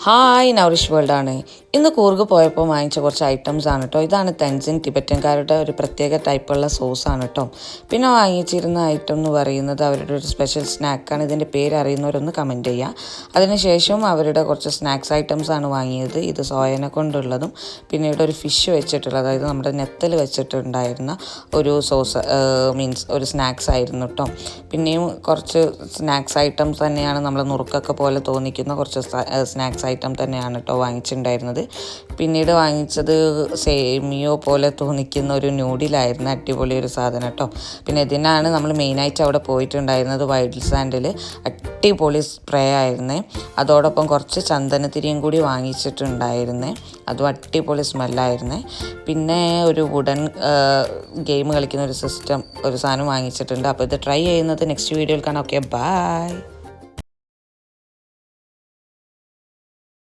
Hi നൗറിഷ് വേൾഡാണ്. ഇന്ന് കൂർഗ് പോയപ്പോൾ വാങ്ങിച്ച കുറച്ച് ഐറ്റംസ് ആണ് കേട്ടോ. ഇതാണ് തെൻസിൻ ടിബറ്റൻകാരുടെ ഒരു പ്രത്യേക ടൈപ്പുള്ള സോസാണ് കേട്ടോ. പിന്നെ വാങ്ങിച്ചിരുന്ന ഐറ്റം എന്ന് പറയുന്നത് അവരുടെ ഒരു സ്പെഷ്യൽ സ്നാക്കാണ്. ഇതിൻ്റെ പേര് അറിയുന്നവരൊന്ന് കമൻറ്റ് ചെയ്യുക. അതിനുശേഷം അവരുടെ കുറച്ച് സ്നാക്സ് ഐറ്റംസ് ആണ് വാങ്ങിയത്. ഇത് സോയനെ കൊണ്ടുള്ളതും പിന്നീട് ഒരു ഫിഷ് വെച്ചിട്ടുള്ള, അതായത് നമ്മുടെ നെത്തൽ വെച്ചിട്ടുണ്ടായിരുന്ന ഒരു സോസ് മീൻസ് ഒരു സ്നാക്സ് ആയിരുന്നു കേട്ടോ. പിന്നെയും കുറച്ച് സ്നാക്സ് ഐറ്റംസ് തന്നെയാണ്, നമ്മൾ നുറുക്കൊക്കെ പോലെ തോന്നിക്കുന്ന കുറച്ച് സ്നാക്സ് ഐറ്റം തന്നെയാണ് കേട്ടോ വാങ്ങിച്ചിട്ടുണ്ടായിരുന്നത്. പിന്നീട് വാങ്ങിച്ചത് സേമിയോ പോലെ തോന്നിക്കുന്ന ഒരു നൂഡിലായിരുന്നു. അടിപൊളി ഒരു സാധനം കേട്ടോ. പിന്നെ ഇതിനാണ് നമ്മൾ മെയിനായിട്ട് അവിടെ പോയിട്ടുണ്ടായിരുന്നത്. വൈൽഡ് സാൻഡിൽ അടിപൊളി സ്പ്രേ ആയിരുന്നേ. അതോടൊപ്പം കുറച്ച് ചന്ദനത്തിരിയും കൂടി വാങ്ങിച്ചിട്ടുണ്ടായിരുന്നേ. അതും അടിപൊളി സ്മെല്ലായിരുന്നേ. പിന്നെ ഒരു വുഡൻ ഗെയിം കളിക്കുന്ന ഒരു സിസ്റ്റം, ഒരു സാധനം വാങ്ങിച്ചിട്ടുണ്ട്. അപ്പോൾ ഇത് ട്രൈ ചെയ്യുന്നത് നെക്സ്റ്റ് വീഡിയോയിൽ കാണാം. Okay, by.